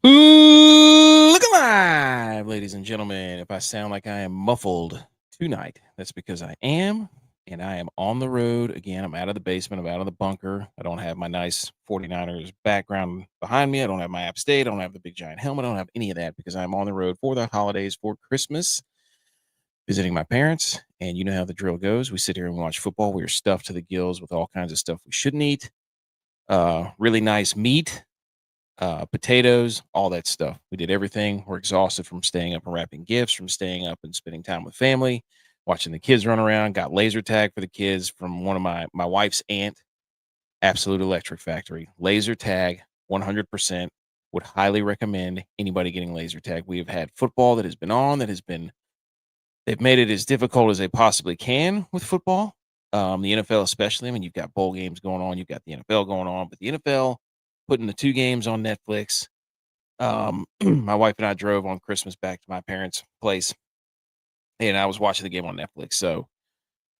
Look alive, ladies and gentlemen. If I sound like I am muffled tonight, that's because I am, and I am on the road again. I'm out of the basement, I'm out of the bunker. I don't have my nice 49ers background behind me. I don't have my App State. I don't have the big giant helmet. I don't have any of that because I'm on the road for the holidays, for Christmas, visiting my parents. And you know how the drill goes. We sit here and watch football. We are stuffed to the gills with all kinds of stuff we shouldn't eat. Really nice meat, potatoes, all that stuff. We did everything. We're exhausted from staying up and wrapping gifts, from staying up and spending time with family, watching the kids run around. Got laser tag for the kids from one of my wife's aunt, Absolute Electric Factory. Laser tag, 100%. Would highly recommend anybody getting laser tag. We have had football that has been on, that has been, they've made it as difficult as they possibly can with football. The NFL especially. I mean, you've got bowl games going on, you've got the NFL going on, but the NFL putting the two games on Netflix. My wife and I drove on Christmas back to my parents' place, and I was watching the game on Netflix. So,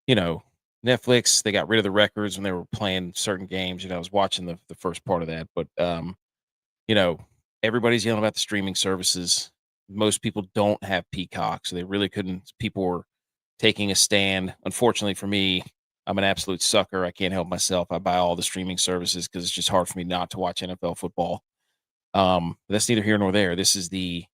you know, Netflix, they got rid of the records when they were playing certain games. I was watching the first part of that, but you know, everybody's yelling about the streaming services. Most people don't have Peacock, so they really couldn't. People were taking a stand. Unfortunately for me, I'm an absolute sucker. I can't help myself. I buy all the streaming services because it's just hard for me not to watch NFL football. But that's neither here nor there. This is the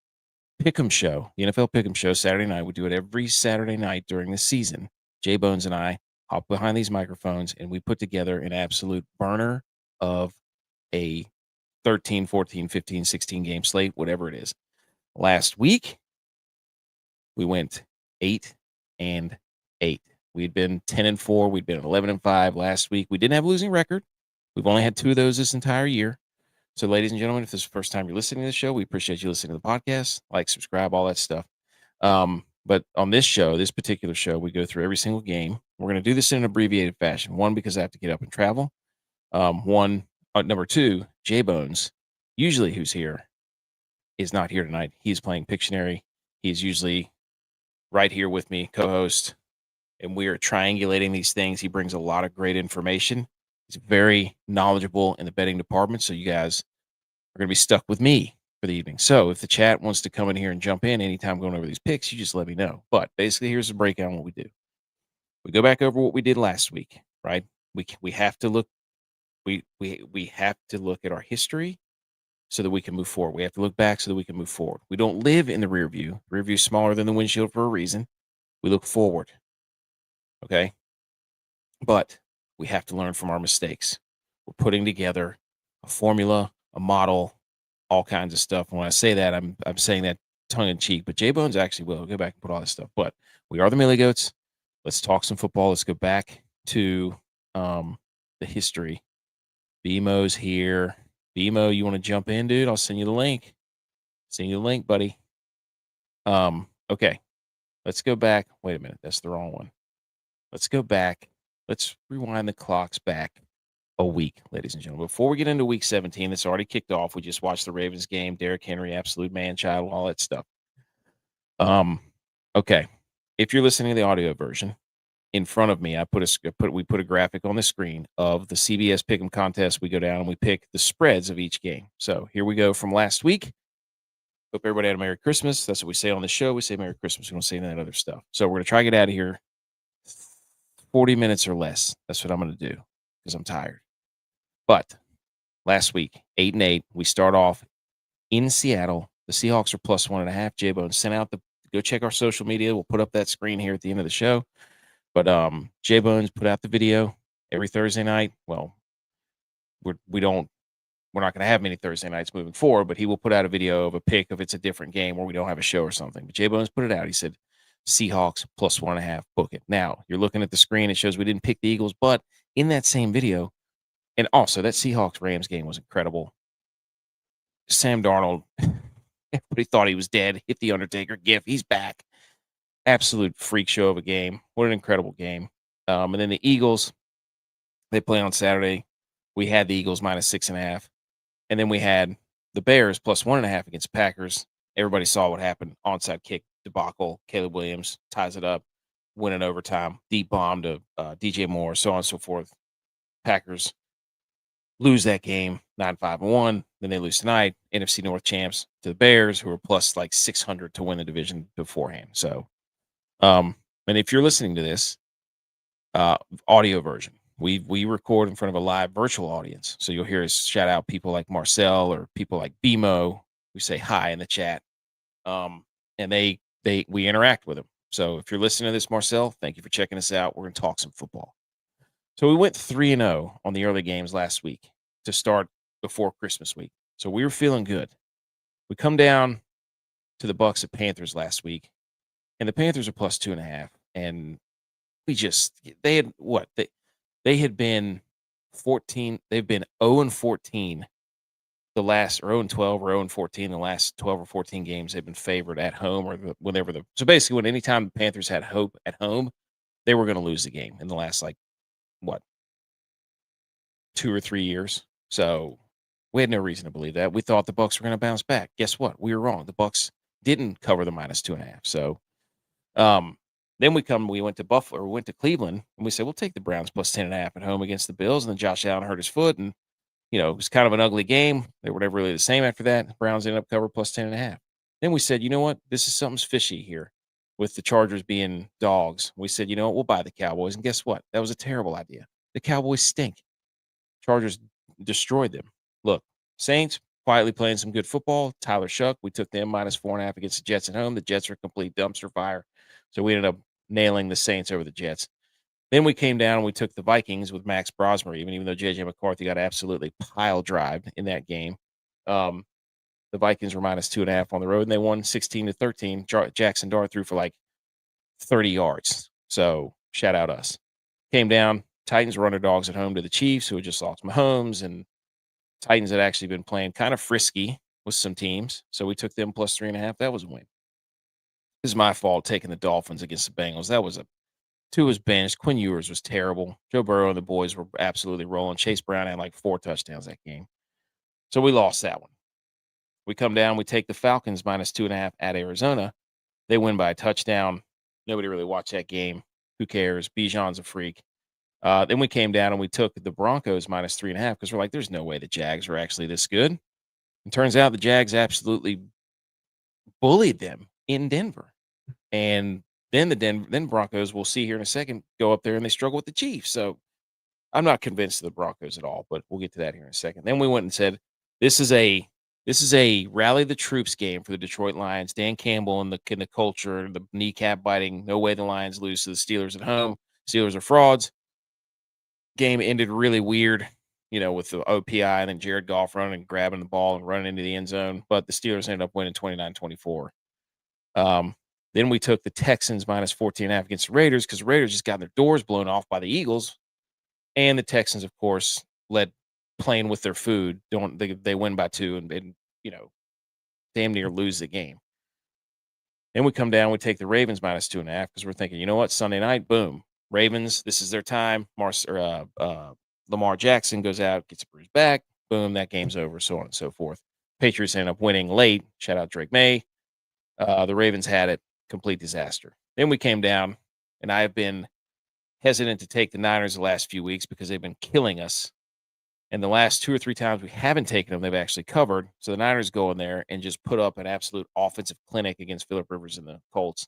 Pick'em show, the NFL Pick'em show, Saturday night. We do it every Saturday night during the season. JBonez and I hop behind these microphones and we put together an absolute burner of a 13, 14, 15, 16 game slate, whatever it is. Last week, we went 8-8. We'd been 10-4. We'd been 11-5 last week. We didn't have a losing record. We've only had 2 of those this entire year. So, ladies and gentlemen, if this is the first time you're listening to the show, we appreciate you listening to the podcast. Like, subscribe, all that stuff. But on this show, this particular show, we go through every single game. We're going to do this in an abbreviated fashion. One, because I have to get up and travel. Number 2, JBonez, usually who's here, is not here tonight. He's playing Pictionary. He's usually right here with me, co-host, and we are triangulating these things. He brings a lot of great information. He's very knowledgeable in the betting department, so you guys are going to be stuck with me for the evening. So if the chat wants to come in here and jump in anytime going over these picks, you just let me know. But basically, here's a breakdown of what we do. We go back over what we did last week, right? We have to look we have to look at our history so that we can move forward. We have to look back so that we can move forward. We don't live in the rear view. The rear view is smaller than the windshield for a reason. We look forward. Okay? But we have to learn from our mistakes. We're putting together a formula, a model, all kinds of stuff. And when I say that, I'm saying that tongue in cheek, but JBonez actually will go back and put all this stuff. But we are the Millie Goats. Let's talk some football. Let's go back to the history. BMO's here. BMO, you want to jump in, dude? I'll send you the link. Send you the link, buddy. Okay. Let's go back. Wait a minute. That's the wrong one. Let's go back. Let's rewind the clocks back a week, ladies and gentlemen. Before we get into week 17, that's already kicked off. We just watched the Ravens game, Derrick Henry, absolute man-child, all that stuff. Okay. If you're listening to the audio version, in front of me, we put a graphic on the screen of the CBS Pick'em contest. We go down and we pick the spreads of each game. So here we go from last week. Hope everybody had a Merry Christmas. That's what we say on the show. We say Merry Christmas. We don't say that other stuff. So we're going to try to get out of here 40 minutes or less. That's what I'm going to do because I'm tired. But last week, 8-8, we start off in Seattle. The Seahawks are plus 1.5. JBonez sent out go check our social media. We'll put up that screen here at the end of the show. But JBonez put out the video every Thursday night. Well, we're not going to have many Thursday nights moving forward, but he will put out a video of a pick if it's a different game where we don't have a show or something. But JBonez put it out. He said, Seahawks plus 1.5, book it. Now, you're looking at the screen. It shows we didn't pick the Eagles, but in that same video, and also that Seahawks-Rams game was incredible. Sam Darnold, everybody thought he was dead. Hit the Undertaker gif. He's back. Absolute freak show of a game. What an incredible game. And then the Eagles, they play on Saturday. We had the Eagles minus 6.5. And then we had the Bears plus 1.5 against Packers. Everybody saw what happened. Onside kick debacle. Caleb Williams ties it up, winning overtime. Deep bomb to DJ Moore, so on and so forth. Packers lose that game, 9-5-1. Then they lose tonight. NFC North champs to the Bears, who were plus like 600 to win the division beforehand. So, and if you're listening to this audio version, we record in front of a live virtual audience. So you'll hear us shout out people like Marcel or people like BMO who say hi in the chat. And we interact with them. So if you're listening to this, Marcel, thank you for checking us out. We're going to talk some football. So we went 3-0 on the early games last week to start before Christmas week. So we were feeling good. We come down to the Bucks at Panthers last week, and the Panthers are plus 2.5. And they had what? They had been 14. They've been 0-14 the last, or 0-12 or 0-14 the last 12 or 14 games. They've been favored at home or so basically anytime the Panthers had hope at home, they were going to lose the game in the last like what, 2 or 3 years. So we had no reason to believe that. We thought the Bucks were going to bounce back. Guess what? We were wrong. The Bucks didn't cover the minus 2.5. So then we went to Buffalo, or we went to Cleveland, and we said, we'll take the Browns plus 10.5 at home against the Bills. And then Josh Allen hurt his foot, and it was kind of an ugly game. They were never really the same after that. The Browns ended up cover plus 10.5. Then we said, you know what? This is something's fishy here with the Chargers being dogs. We said, you know what? We'll buy the Cowboys. And guess what? That was a terrible idea. The Cowboys stink. Chargers destroyed them. Look, Saints quietly playing some good football. Tyler Shuck, we took them minus 4.5 against the Jets at home. The Jets are a complete dumpster fire. So we ended up nailing the Saints over the Jets. Then we came down and we took the Vikings with Max Brosmer, even though J.J. McCarthy got absolutely pile drived in that game. The Vikings were minus 2.5 on the road, and they won 16-13. Jackson Dart threw for like 30 yards. So shout out us. Came down. Titans were underdogs at home to the Chiefs, who had just lost Mahomes, and Titans had actually been playing kind of frisky with some teams. So we took them plus 3.5. That was a win. This is my fault taking the Dolphins against the Bengals. That was Two was benched. Quinn Ewers was terrible. Joe Burrow and the boys were absolutely rolling. Chase Brown had like 4 touchdowns that game. So we lost that one. We come down, we take the Falcons minus 2.5 at Arizona. They win by a touchdown. Nobody really watched that game. Who cares? Bijan's a freak. Then we came down and we took the Broncos minus 3.5 because we're like, there's no way the Jags are actually this good. And turns out the Jags absolutely bullied them in Denver. And then Broncos, we'll see here in a second, go up there and they struggle with the Chiefs. So I'm not convinced of the Broncos at all, but we'll get to that here in a second. Then we went and said, this is a rally the troops game for the Detroit Lions. Dan Campbell and the culture, the kneecap biting, no way the Lions lose to the Steelers at home. Steelers are frauds. Game ended really weird, with the OPI and then Jared Goff running and grabbing the ball and running into the end zone. But the Steelers ended up winning 29-24. Then we took the Texans minus 14.5 against the Raiders because the Raiders just got their doors blown off by the Eagles. And the Texans, of course, led playing with their food. They win by 2 and damn near lose the game. Then we come down, we take the Ravens minus 2.5 because we're thinking, you know what, Sunday night, boom, Ravens, this is their time. Lamar Jackson goes out, gets a bruised back, boom, that game's over, so on and so forth. Patriots end up winning late. Shout out Drake May. The Ravens had it. Complete disaster. Then we came down, and I have been hesitant to take the Niners the last few weeks because they've been killing us. And the last 2 or 3 times we haven't taken them, they've actually covered. So the Niners go in there and just put up an absolute offensive clinic against Phillip Rivers and the Colts,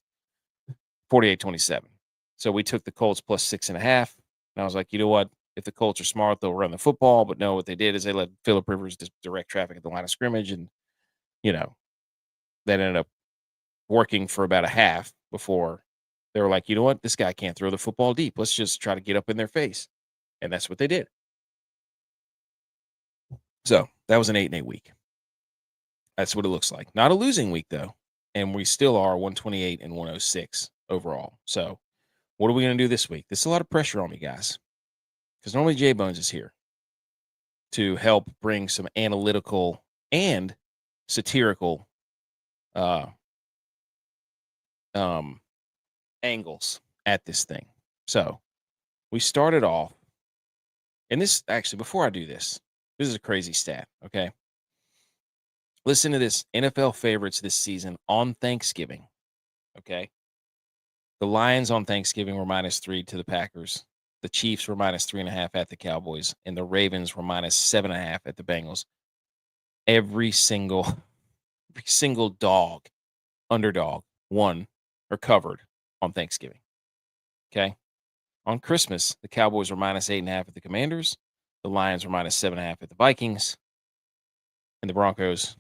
48-27. So we took the Colts plus 6.5. And I was like, you know what? If the Colts are smart, they'll run the football. But no, what they did is they let Phillip Rivers direct traffic at the line of scrimmage. And, that ended up working for about a half before they were like, you know what? This guy can't throw the football deep. Let's just try to get up in their face. And that's what they did. So that was an 8-8 week. That's what it looks like. Not a losing week, though. And we still are 128 and 106 overall. So what are we going to do this week? There's a lot of pressure on me, guys. Because normally JBonez is here to help bring some analytical and satirical angles at this thing. So we started off, and this actually, before I do this is a crazy stat. Okay. Listen to this. NFL favorites this season on Thanksgiving. Okay. The Lions on Thanksgiving were -3 to the Packers. The Chiefs were -3.5 at the Cowboys, and the Ravens were -7.5 at the Bengals. Every single every single underdog won or covered on Thanksgiving. Okay. On Christmas, the Cowboys were -8.5 at the Commanders. The Lions were -7.5 at the Vikings, and the Broncos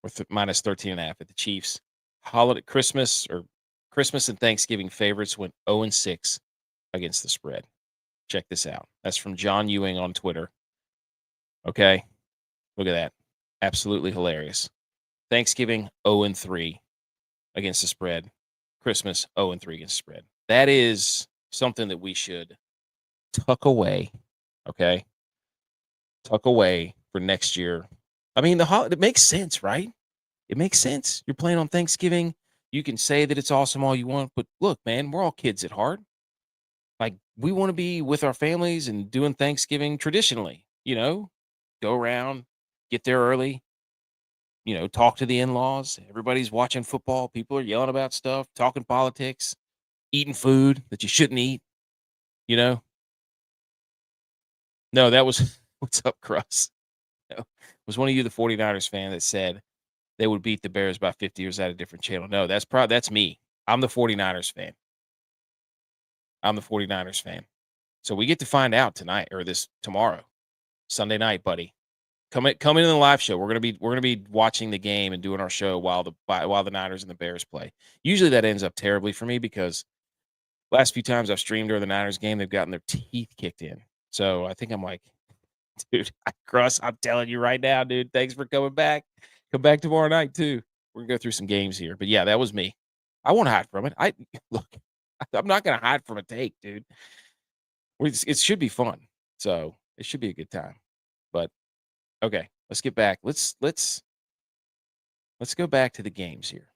were -13.5 at the Chiefs. Holiday Christmas and Thanksgiving favorites went 0-6 against the spread. Check this out. That's from John Ewing on Twitter. Okay. Look at that. Absolutely hilarious. Thanksgiving 0-3 against the spread. Christmas 0-3 against the spread. That is something that we should tuck away. Okay. Tuck away for next year. I mean, it makes sense, right? It makes sense. You're playing on Thanksgiving. You can say that it's awesome all you want, but look, man, we're all kids at heart. Like, we want to be with our families and doing Thanksgiving traditionally, go around, get there early, talk to the in-laws. Everybody's watching football. People are yelling about stuff, talking politics, eating food that you shouldn't eat, you know? No, that was what's up, Cross? No. Was one of you the 49ers fan that said they would beat the Bears by 50 years at a different channel? No, that's me. I'm the 49ers fan. I'm the 49ers fan. So we get to find out tonight or tomorrow, Sunday night, buddy. Come in the live show. We're gonna be watching the game and doing our show while the Niners and the Bears play. Usually that ends up terribly for me because last few times I've streamed during the Niners game, they've gotten their teeth kicked in. So I think I'm like, dude, Cross, I'm telling you right now, dude. Thanks for coming back. Come back tomorrow night too. We're gonna go through some games here. But yeah, that was me. I won't hide from it. Look, I'm not gonna hide from a take, dude. It should be fun. So it should be a good time. But okay, let's get back. Let's go back to the games here.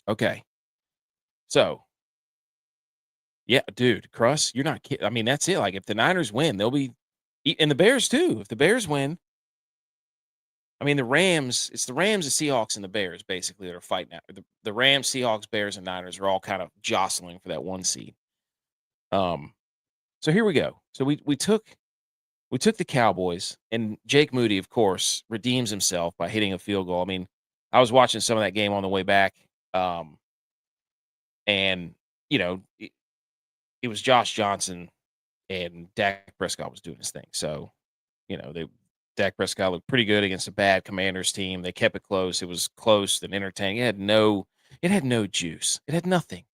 Okay. So, yeah, dude, Cross, you're not kidding. I mean, that's it. Like, if the Niners win, they'll be, and the Bears too. If the Bears win, I mean, it's the Rams, the Seahawks, and the Bears basically that are fighting out. The Rams, Seahawks, Bears, and Niners are all kind of jostling for that one seed. So here we go. So we took the Cowboys, and Jake Moody, of course, redeems himself by hitting a field goal. I mean, I was watching some of that game on the way back, and it was Josh Johnson and Dak Prescott was doing his thing. So, Dak Prescott looked pretty good against a bad Commanders team. They kept it close. It was close and entertaining. It had no juice. It had nothing.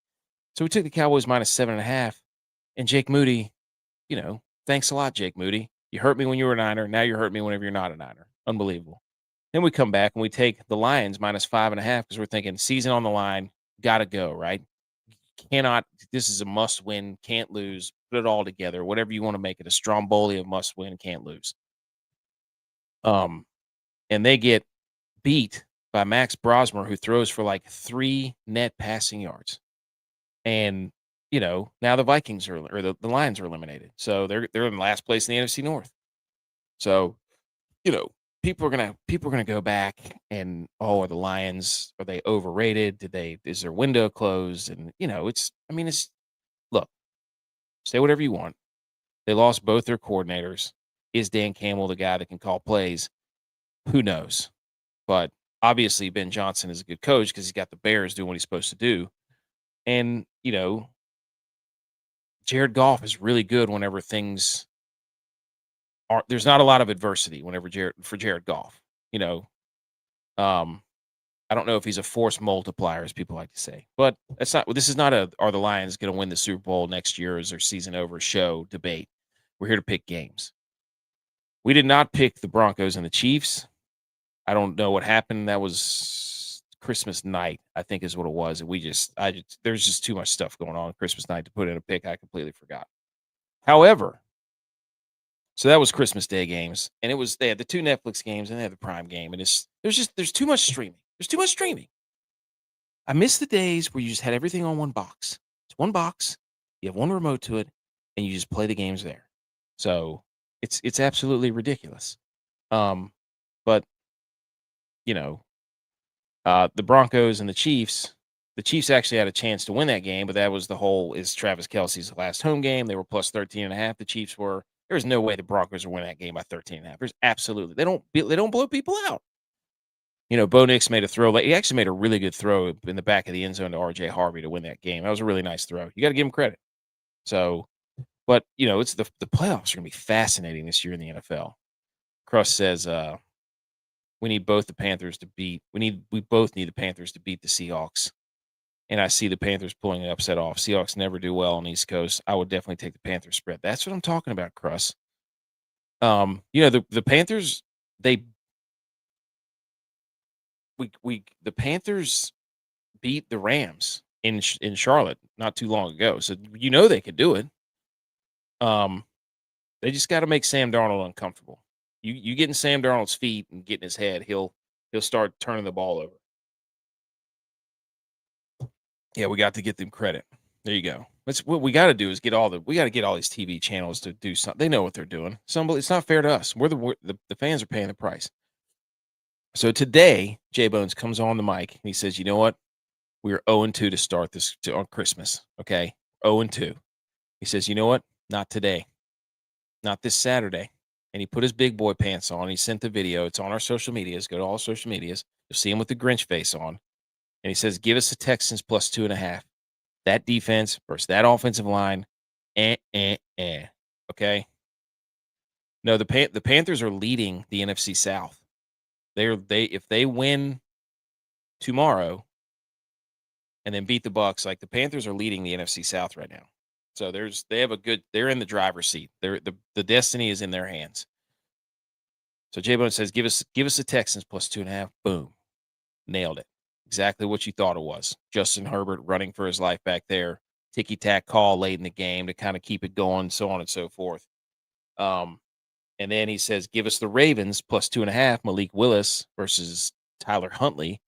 So we took the Cowboys -7.5, and Jake Moody, thanks a lot, Jake Moody. You hurt me when you were a Niner. Now you're hurting me whenever you're not a Niner. Unbelievable. Then we come back and we take the Lions -5.5 because we're thinking season on the line, got to go, right? Cannot, this is a must win, can't lose, put it all together, whatever you want to make it, a Stromboli of must win, can't lose. And they get beat by Max Brosmer, who throws for like 3 net passing yards. And, now the Vikings or the Lions are eliminated. So they're in last place in the NFC North. So, people are gonna go back and, oh, are the Lions, are they overrated? Is their window closed? And it's look, say whatever you want. They lost both their coordinators. Is Dan Campbell the guy that can call plays? Who knows? But obviously Ben Johnson is a good coach because he's got the Bears doing what he's supposed to do. And, Jared Goff is really good whenever things there's not a lot of adversity whenever Jared Goff, I don't know if he's a force multiplier, as people like to say, but this is not are the Lions going to win the Super Bowl next year? Is their season over show debate? We're here to pick games. We did not pick the Broncos and the Chiefs. I don't know what happened. That was Christmas night, I think is what it was. And there's just too much stuff going on Christmas night to put in a pick. I completely forgot. However, so that was Christmas Day games, and they had the 2 Netflix games and they had the Prime game, and there's too much streaming. There's too much streaming. I miss the days where you just had everything on one box. It's one box, you have one remote to it, and you just play the games there. So it's absolutely ridiculous. But the Broncos and the Chiefs, The Chiefs actually had a chance to win that game, but that was the whole is Travis Kelce's last home game. They were plus 13.5. The Chiefs were. There's no way the Broncos are winning that game by 13.5. There's absolutely they don't blow people out. Bo Nix made a throw. He actually made a really good throw in the back of the end zone to R.J. Harvey to win that game. That was a really nice throw. You got to give him credit. So, but it's the playoffs are going to be fascinating this year in the NFL. Crush says we need both the Panthers to beat. We both need the Panthers to beat the Seahawks. And I see the Panthers pulling an upset off. Seahawks never do well on the East Coast. I would definitely take the Panthers spread. That's what I'm talking about, Crush. The Panthers, the Panthers beat the Rams in Charlotte not too long ago. So they could do it. They just got to make Sam Darnold uncomfortable. You get in Sam Darnold's feet and get in his head, he'll start turning the ball over. Yeah, we got to get them credit. There you go. What we got to do is get all these TV channels to do something. They know what they're doing. It's not fair to us. The fans are paying the price. So today, JBonez comes on the mic and he says, "You know what? We are 0-2 to start this on Christmas. Okay, 0-2." He says, "You know what? Not today. Not this Saturday." And he put his big boy pants on. He sent the video. It's on our social medias. Go to all social medias. You'll see him with the Grinch face on. And he says, "Give us the Texans plus 2.5. That defense versus that offensive line. Okay. No, the Panthers are leading the NFC South. If they win tomorrow and then beat the Bucs, like the Panthers are leading the NFC South right now. So they're in the driver's seat. The destiny is in their hands. So JBonez says, give us the Texans plus 2.5. Boom. Nailed it. Exactly what you thought it was. Justin Herbert running for his life back there. Ticky-tack call late in the game to kind of keep it going, so on and so forth. And then he says, give us the Ravens plus 2.5. Malik Willis versus Tyler Huntley.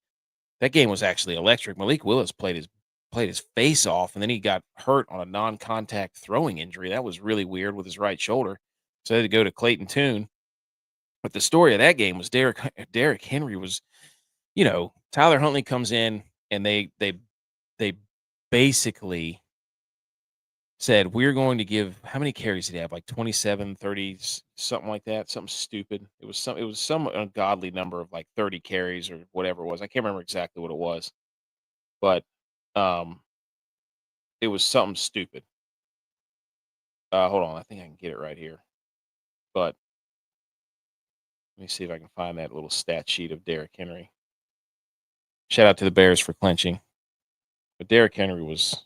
That game was actually electric. Malik Willis played his face off, and then he got hurt on a non-contact throwing injury. That was really weird with his right shoulder. So they had to go to Clayton Tune. But the story of that game was Derrick Henry was, Tyler Huntley comes in and they basically said, we're going to give, how many carries did he have? Like 27, 30, something like that. Something stupid. It was some ungodly number of like 30 carries or whatever it was. I can't remember exactly what it was, but it was something stupid. Hold on. I think I can get it right here, but let me see if I can find that little stat sheet of Derrick Henry. Shout out to the Bears for clinching. But Derrick Henry was,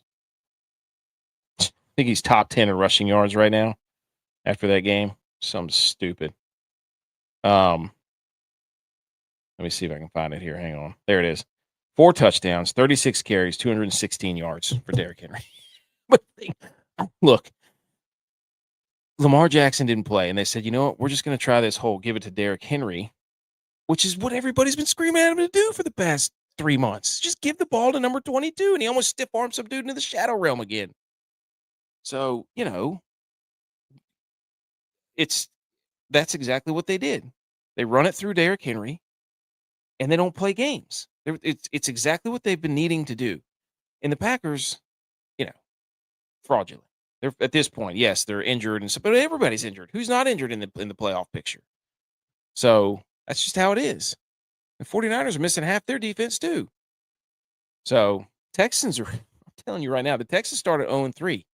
I think he's top 10 in rushing yards right now after that game. Something stupid. Let me see if I can find it here. Hang on. There it is. 4 touchdowns, 36 carries, 216 yards for Derrick Henry. But look, Lamar Jackson didn't play, and they said, you know what? We're just going to try this whole give it to Derrick Henry, which is what everybody's been screaming at him to do for the past 3 months. Just give the ball to number 22, and he almost stiff-armed some dude into the shadow realm again. So, that's exactly what they did. They run it through Derrick Henry, and they don't play games. It's exactly what they've been needing to do. And the Packers, fraudulent. They're at this point, yes, they're injured, and so, but everybody's injured. Who's not injured in the playoff picture? So that's just how it is. The 49ers are missing half their defense too. So Texans are, I'm telling you right now, the Texans started 0-3.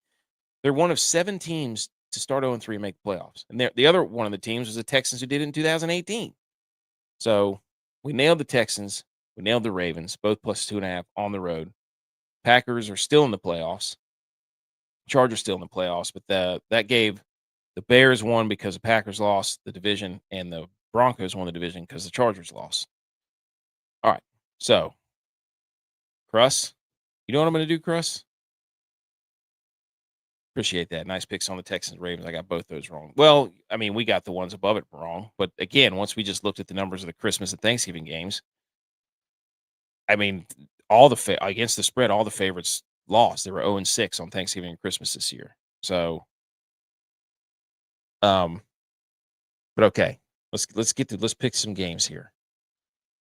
They're one of 7 teams to start 0-3 and make the playoffs. And the other one of the teams was the Texans who did it in 2018. So we nailed the Texans. We nailed the Ravens, both plus 2.5 on the road. Packers are still in the playoffs. Chargers still in the playoffs, but that gave the Bears won because the Packers lost the division, and the Broncos won the division because the Chargers lost. All right, so Cruss, you know what I'm going to do, Cruss? Appreciate that. Nice picks on the Texans Ravens. I got both those wrong. Well, I mean, we got the ones above it wrong, but again, once we just looked at the numbers of the Christmas and Thanksgiving games, I mean, against the spread, all the favorites lost. They were 0-6 on Thanksgiving and Christmas this year. So, but okay, let's pick some games here.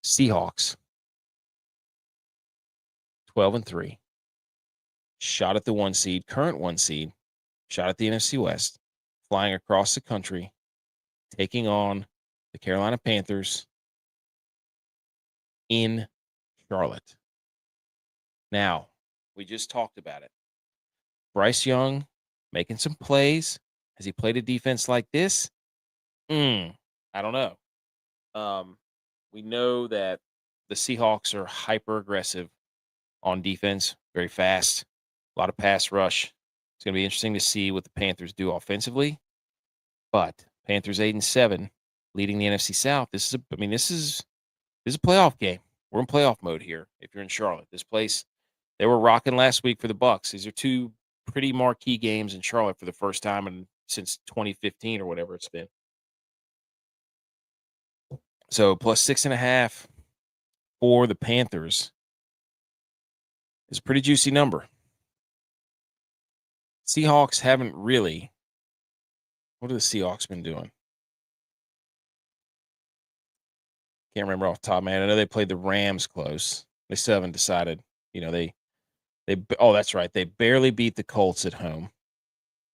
Seahawks 12-3. Shot at the 1 seed, current 1 seed, shot at the NFC West, flying across the country, taking on the Carolina Panthers in Charlotte. Now, we just talked about it. Bryce Young making some plays. Has he played a defense like this? I don't know. We know that the Seahawks are hyper aggressive on defense, very fast, a lot of pass rush. It's going to be interesting to see what the Panthers do offensively. But Panthers 8-7, leading the NFC South. This is a playoff game. We're in playoff mode here. If you're in Charlotte, this place, they were rocking last week for the Bucs. These are two pretty marquee games in Charlotte for the first time since 2015 or whatever it's been. So plus 6.5 for the Panthers is a pretty juicy number. Seahawks haven't really. What have the Seahawks been doing? Can't remember off the top, man. I know they played the Rams close. They still haven't decided. Oh, that's right. They barely beat the Colts at home.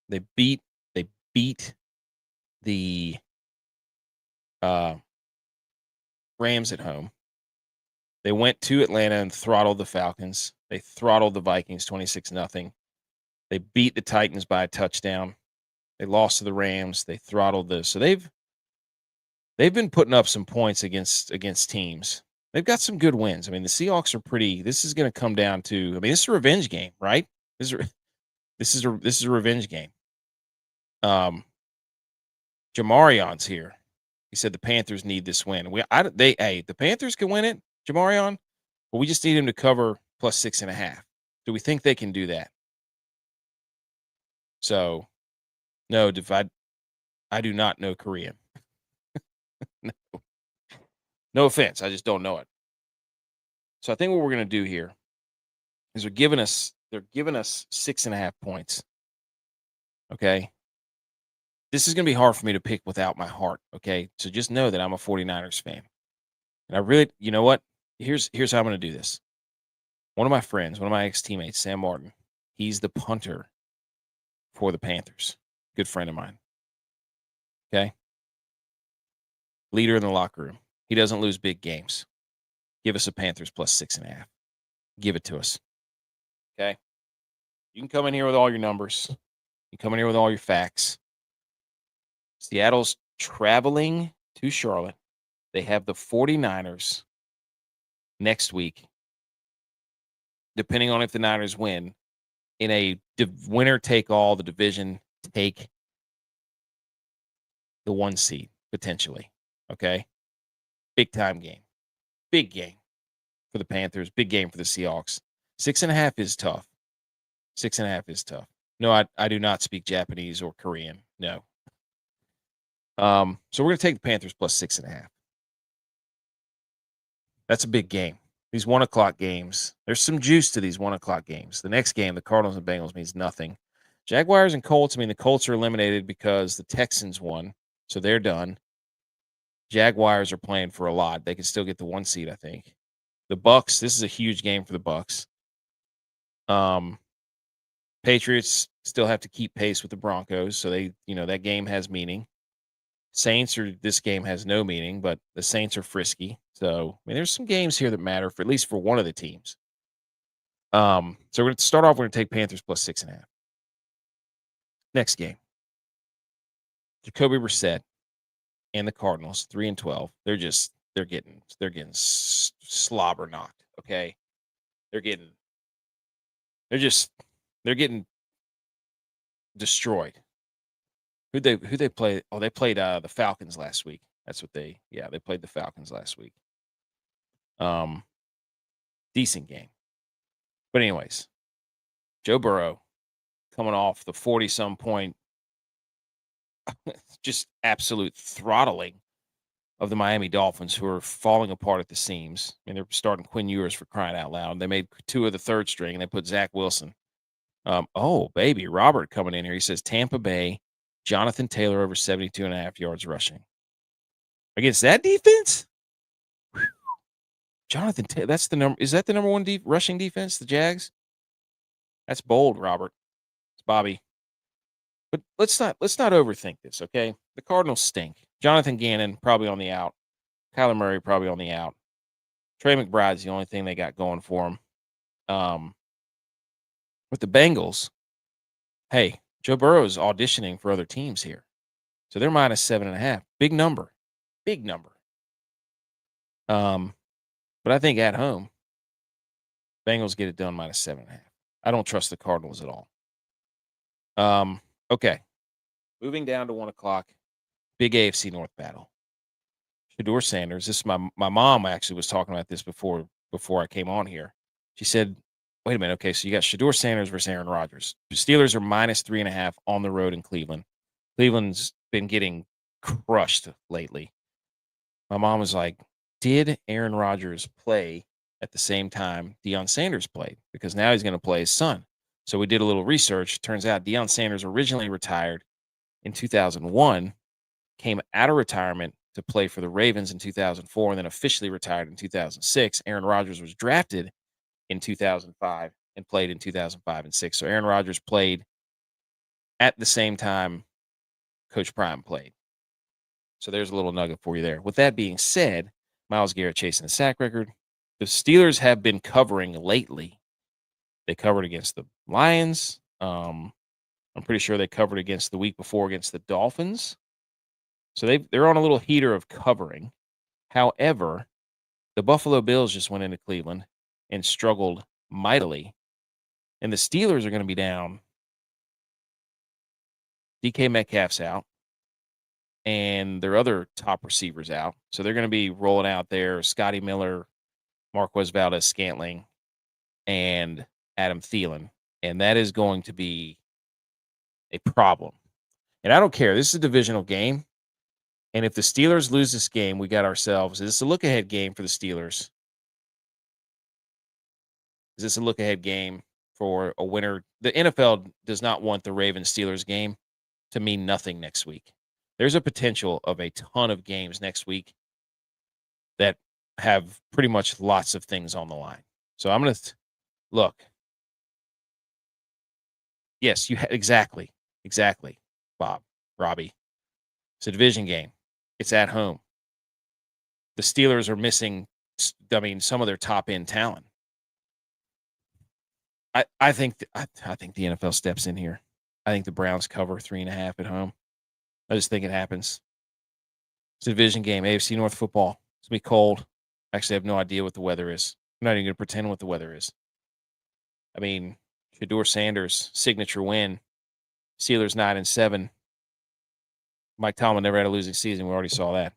They beat the Rams at home. They went to Atlanta and throttled the Falcons. They throttled the Vikings 26-0. They beat the Titans by a touchdown. They lost to the Rams. They throttled the. So they've been putting up some points against teams. They've got some good wins. I mean, the Seahawks are pretty. This is going to come down to. I mean, this is a revenge game, right? This is a revenge game. Jamarion's here. He said the Panthers need this win. The Panthers can win it, Jamarion, but we just need him to cover plus 6.5. Do we think they can do that? So, no, I do not know Korean. No offense, I just don't know it. So I think what we're going to do here is they're giving us 6.5 points. Okay. This is going to be hard for me to pick without my heart. Okay. So just know that I'm a 49ers fan. And I really, you know what? Here's how I'm going to do this. One of my friends, one of my ex-teammates, Sam Martin, he's the punter for the Panthers. Good friend of mine. Okay. Leader in the locker room. He doesn't lose big games. Give us a Panthers plus 6.5. Give it to us. Okay. You can come in here with all your numbers. You come in here with all your facts. Seattle's traveling to Charlotte. They have the 49ers next week, depending on if the Niners win, in a winner take all, the division take the 1 seed, potentially. Okay? Big time game. Big game for the Panthers. Big game for the Seahawks. 6.5 is tough. 6.5 is tough. No, I do not speak Japanese or Korean. No. So we're going to take the Panthers plus 6.5. That's a big game. These 1 o'clock games, there's some juice to these 1 o'clock games. The next game, the Cardinals and Bengals, means nothing. Jaguars and Colts, the Colts are eliminated because the Texans won, so they're done. Jaguars are playing for a lot. They can still get the 1 seed, I think. The Bucs, this is a huge game for the Bucs. Patriots still have to keep pace with the Broncos, so that game has meaning. This game has no meaning, but the Saints are frisky. So, there's some games here that matter for at least for one of the teams. So we're going to start off, we're going to take Panthers plus 6.5. Next game. Jacoby Brissett and the Cardinals, 3-12. They're getting slobber knocked. Okay. They're getting destroyed. Who'd they play? Oh, they played the Falcons last week. That's what they played the Falcons last week. Decent game. But anyways, Joe Burrow coming off the 40-some point, just absolute throttling of the Miami Dolphins, who are falling apart at the seams. They're starting Quinn Ewers for crying out loud. They made 2 of the third string, and they put Zach Wilson. Oh, baby, Robert coming in here. He says Tampa Bay, Jonathan Taylor over 72.5 yards rushing. Against that defense? Jonathan, that's the number. Is that the number one rushing defense? The Jags. That's bold, Robert. It's Bobby. But let's not overthink this, okay? The Cardinals stink. Jonathan Gannon probably on the out. Kyler Murray probably on the out. Trey McBride's the only thing they got going for him. With the Bengals, hey, Joe Burrow's auditioning for other teams here. So they're minus 7.5. Big number. Big number. But I think at home, Bengals get it done minus 7.5. I don't trust the Cardinals at all. Okay. Moving down to 1 o'clock. Big AFC North battle. Shedeur Sanders. This is my mom actually was talking about this before I came on here. She said, wait a minute. Okay, so you got Shedeur Sanders versus Aaron Rodgers. The Steelers are minus 3.5 on the road in Cleveland. Cleveland's been getting crushed lately. My mom was like, did Aaron Rodgers play at the same time Deion Sanders played? Because now he's going to play his son. So we did a little research. Turns out Deion Sanders originally retired in 2001, came out of retirement to play for the Ravens in 2004, and then officially retired in 2006. Aaron Rodgers was drafted in 2005 and played in 2005 and 6. So Aaron Rodgers played at the same time Coach Prime played. So there's a little nugget for you there. With that being said, Myles Garrett chasing the sack record. The Steelers have been covering lately. They covered against the Lions. I'm pretty sure they covered against the week before against the Dolphins. So they're on a little heater of covering. However, the Buffalo Bills just went into Cleveland and struggled mightily. And the Steelers are going to be down. DK Metcalf's out. And their other top receivers out. So they're going to be rolling out there Scotty Miller, Marquez Valdez-Scantling, and Adam Thielen. And that is going to be a problem. And I don't care. This is a divisional game. And if the Steelers lose this game, we got ourselves. Is this a look-ahead game for the Steelers? Is this a look-ahead game for a winner? The NFL does not want the Ravens-Steelers game to mean nothing next week. There's a potential of a ton of games next week that have pretty much lots of things on the line. So I'm going to look. Yes, exactly, Bob, Robbie. It's a division game. It's at home. The Steelers are missing, some of their top end talent. I think the NFL steps in here. I think the Browns cover 3.5 at home. I just think it happens. It's a division game, AFC North football. It's going to be cold. Actually, I have no idea what the weather is. I'm not even going to pretend what the weather is. I mean, Shedeur Sanders, signature win. Steelers 9-7. Mike Tomlin never had a losing season. We already saw that.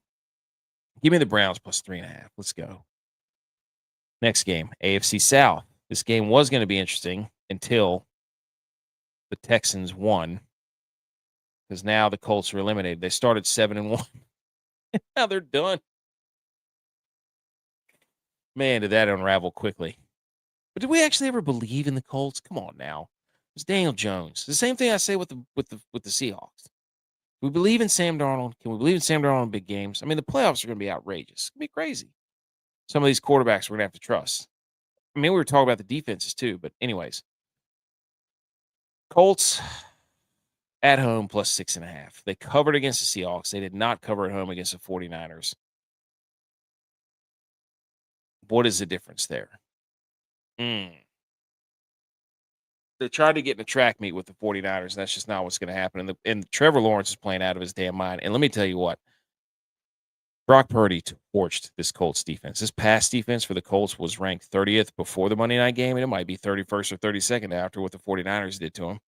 Give me the Browns plus 3.5. Let's go. Next game, AFC South. This game was going to be interesting until the Texans won. Because now the Colts are eliminated. They started 7-1. Now they're done. Man, did that unravel quickly. But did we actually ever believe in the Colts? Come on now. It's Daniel Jones. The same thing I say with the Seahawks. We believe in Sam Darnold. Can we believe in Sam Darnold in big games? I mean, the playoffs are going to be outrageous. It's going to be crazy. Some of these quarterbacks we're going to have to trust. I mean, we were talking about the defenses too, but anyways. Colts at home plus 6.5. They covered against the Seahawks. They did not cover at home against the 49ers. What is the difference there? They tried to get in a track meet with the 49ers, and that's just not what's going to happen. And Trevor Lawrence is playing out of his damn mind. And let me tell you what. Brock Purdy torched this Colts defense. This pass defense for the Colts was ranked 30th before the Monday night game, and it might be 31st or 32nd after what the 49ers did to him.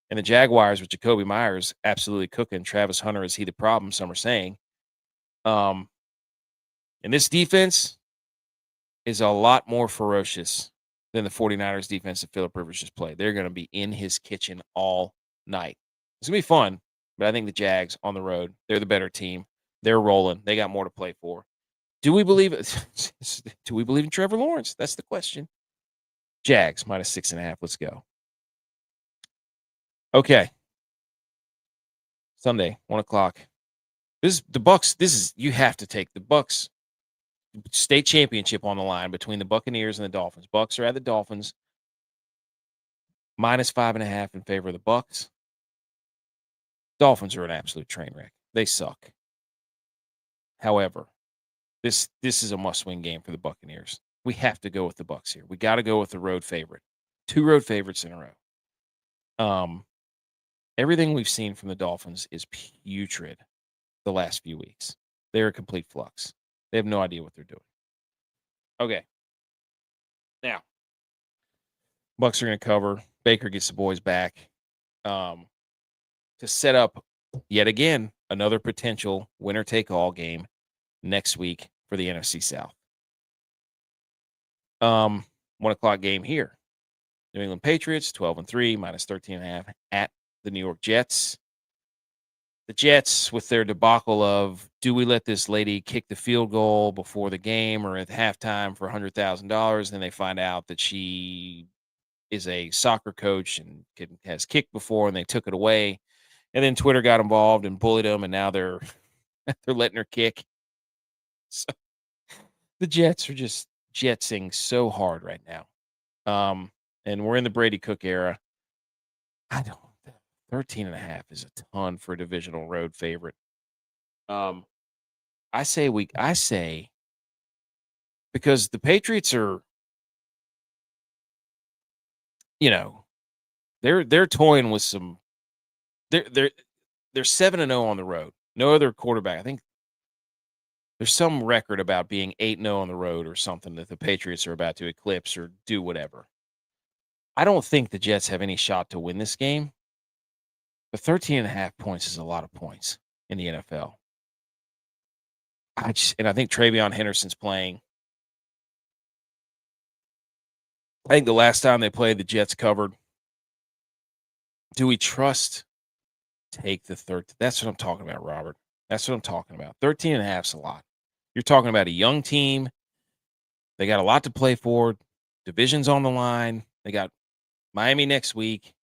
And the Jaguars with Jacoby Myers absolutely cooking. Travis Hunter, is he the problem? Some are saying. And this defense is a lot more ferocious than the 49ers defense that Philip Rivers just played. They're going to be in his kitchen all night. It's going to be fun, but I think the Jags on the road, they're the better team. They're rolling. They got more to play for. Do we believe it? Do we believe in Trevor Lawrence? That's the question. Jags minus 6.5. Let's go. Okay. Sunday, 1 o'clock. This is the Bucks. You have to take the Bucks. state championship on the line between the Buccaneers and the Dolphins. Bucs are at the Dolphins. -5.5 in favor of the Bucs. Dolphins are an absolute train wreck. They suck. However, this is a must-win game for the Buccaneers. We have to go with the Bucs here. We got to go with the road favorite. 2 road favorites in a row. Everything we've seen from the Dolphins is putrid the last few weeks. They're a complete flux. They have no idea what they're doing. Okay. Now, Bucs are going to cover. Baker gets the boys back to set up yet again another potential winner-take-all game next week for the NFC South. 1 o'clock game here. New England Patriots 12-3 -13.5 at the New York Jets. The Jets, with their debacle of, do we let this lady kick the field goal before the game or at halftime for $100,000? Then they find out that she is a soccer coach and has kicked before, and they took it away. And then Twitter got involved and bullied them, and now they're letting her kick. So the Jets are just jetsing so hard right now. And we're in the Brady Cook era. 13.5 is a ton for a divisional road favorite. I say because the Patriots are, they're toying with some. They're 7-0 on the road. No other quarterback. I think there's some record about being 8-0 on the road or something that the Patriots are about to eclipse or do whatever. I don't think the Jets have any shot to win this game. But 13.5 points is a lot of points in the NFL. I think Travion Henderson's playing. I think the last time they played, the Jets covered. Do we trust take the third? That's what I'm talking about, Robert. That's what I'm talking about. 13.5 is a lot. You're talking about a young team. They got a lot to play for. Division's on the line. They got Miami next week.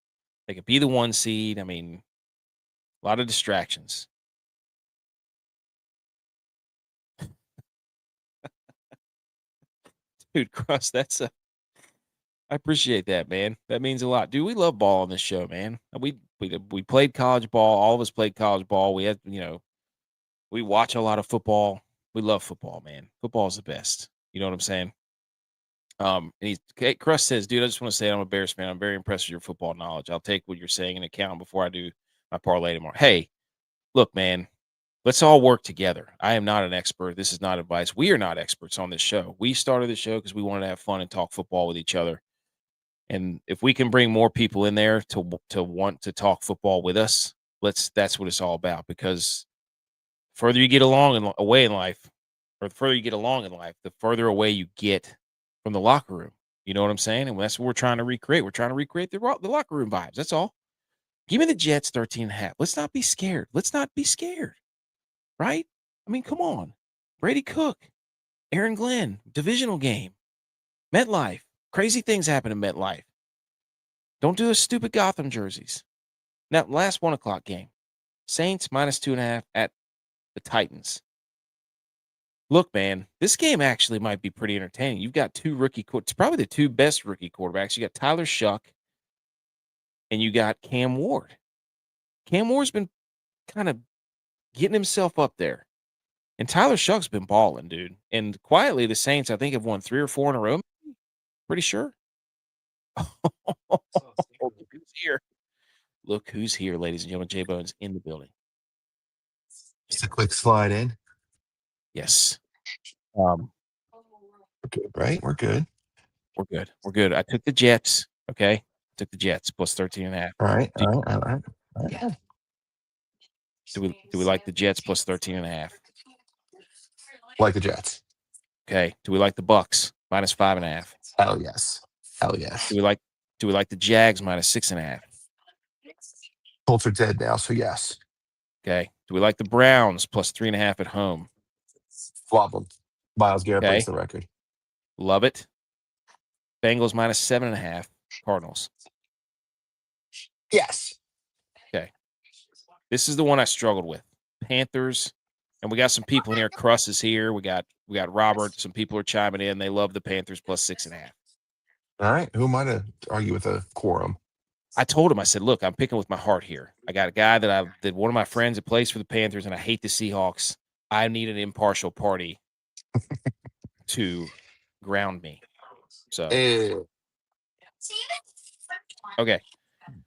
They could be the 1 seed. I mean, a lot of distractions. Dude, Cross, I appreciate that, man. That means a lot. Dude, we love ball on this show, man. We played college ball. All of us played college ball. We had, we watch a lot of football. We love football, man. Football is the best. You know what I'm saying? And Crust says, dude, I just want to say I'm a Bears fan. I'm very impressed with your football knowledge. I'll take what you're saying into account before I do my parlay tomorrow. Hey, look, man, let's all work together. I am not an expert. This is not advice. We are not experts on this show. We started the show because we wanted to have fun and talk football with each other. And if we can bring more people in there to want to talk football with us, that's what it's all about. Because the further you get along and away in life, or the further you get along in life, the further away you get from the locker room. You know what I'm saying? And that's what we're trying to recreate. We're trying to recreate the locker room vibes. That's all. Give me the Jets 13.5. Let's not be scared. Let's not be scared. Right? I mean, come on. Brady Cook, Aaron Glenn, divisional game, MetLife. Crazy things happen in MetLife. Don't do the stupid Gotham jerseys. Now, last 1 o'clock game. Saints -2.5 at the Titans. Look, man, this game actually might be pretty entertaining. You've got 2 it's probably the 2 best rookie quarterbacks. You got Tyler Shuck and you got Cam Ward. Cam Ward's been kind of getting himself up there. And Tyler Shuck's been balling, dude. And quietly, the Saints, I think, have won 3 or 4 in a row. Pretty sure. Look who's here. Look who's here, ladies and gentlemen. JBonez in the building. Just a quick slide in. Yes. We're good, right? We're good. We're good. We're good. I took the Jets. Okay. I took the Jets plus 13.5. All right. All right. Yeah. Do we like the Jets plus 13.5? Like the Jets. Okay. Do we like the Bucks -5.5? Hell yes. Hell yes. Do we like the Jags -6.5? Colts are dead now, so yes. Okay. Do we like the Browns plus 3.5 at home? Flop them. Myles Garrett breaks Okay. the record. Love it. Bengals -7.5. Cardinals. Yes. Okay. This is the one I struggled with. Panthers And we got some people in here. Cruss is here. We got Robert. Some people are chiming in. They love the Panthers plus 6.5. All right. Who am I to argue with a quorum? I told him, I said, look, I'm picking with my heart here. I got a guy that one of my friends that plays for the Panthers, and I hate the Seahawks. I need an impartial party to ground me. So okay.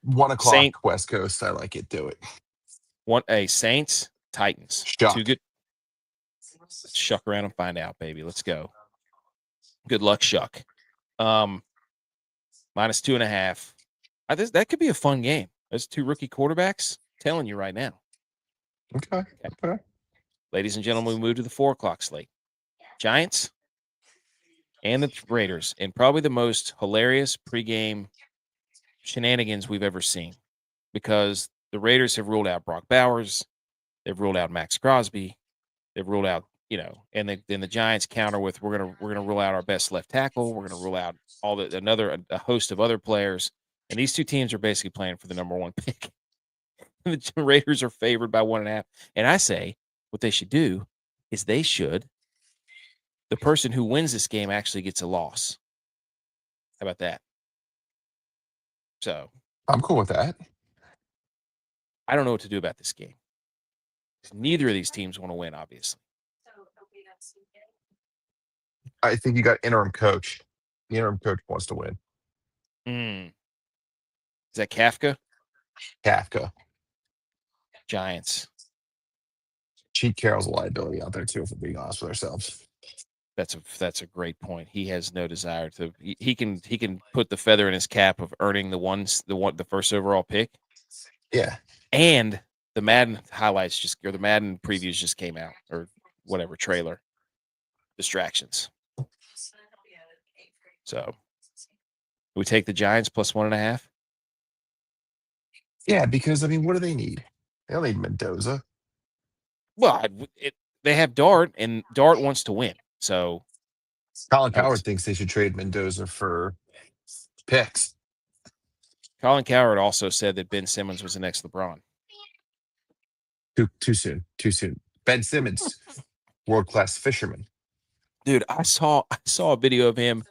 1 o'clock Saint West Coast. I like it. Do it. Saints, Titans. Shuck. Too good. Let's shuck around and find out, baby. Let's go. Good luck, Shuck. Minus 2.5. That could be a fun game. There's 2 rookie quarterbacks. Telling you right now. Okay. Ladies and gentlemen, we move to the 4 o'clock slate. Giants and the Raiders, and probably the most hilarious pregame shenanigans we've ever seen, because the Raiders have ruled out Brock Bowers, they've ruled out Max Crosby, they've ruled out, and then the Giants counter with we're gonna rule out our best left tackle, we're gonna rule out a host of other players, and these 2 teams are basically playing for the number 1 pick. The Raiders are favored by 1.5, and I say what they should do is the person who wins this game actually gets a loss. How about that? So I'm cool with that. I don't know what to do about this game. Neither of these teams want to win, obviously. I think you got interim coach. The interim coach wants to win. Is that Kafka? Kafka. Giants. Cheat Carroll's a liability out there too, if we're being honest with ourselves. That's a great point. He has no desire to. He can put the feather in his cap of earning the first overall pick. Yeah. And the Madden highlights or the Madden previews just came out, or whatever trailer. Distractions. So we take the Giants plus 1.5. Yeah, because what do they need? They don't need Mendoza. Well, they have Dart, and Dart wants to win. So Colin Cowherd thinks they should trade Mendoza for picks. Colin Cowherd also said that Ben Simmons was the next LeBron. Too soon. Ben Simmons, world-class fisherman. Dude, I saw a video of him.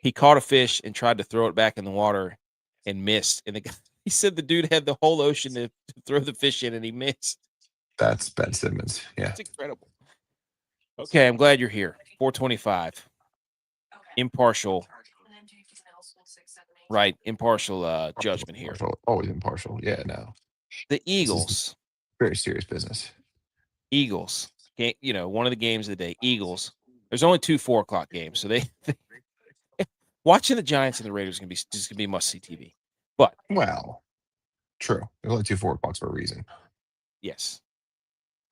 He caught a fish and tried to throw it back in the water and missed. And he said the dude had the whole ocean to throw the fish in, and he missed. That's Ben Simmons. Yeah. That's incredible. Okay, I'm glad you're here. 425. Impartial. Right, impartial judgment here. Always impartial. Yeah, no. The Eagles. Very serious business. Eagles. One of the games of the day. Eagles. There's only 2 4 o'clock games, so they watching the Giants and the Raiders is gonna be must see TV. But true. There's only 2 4 o'clocks for a reason. Yes.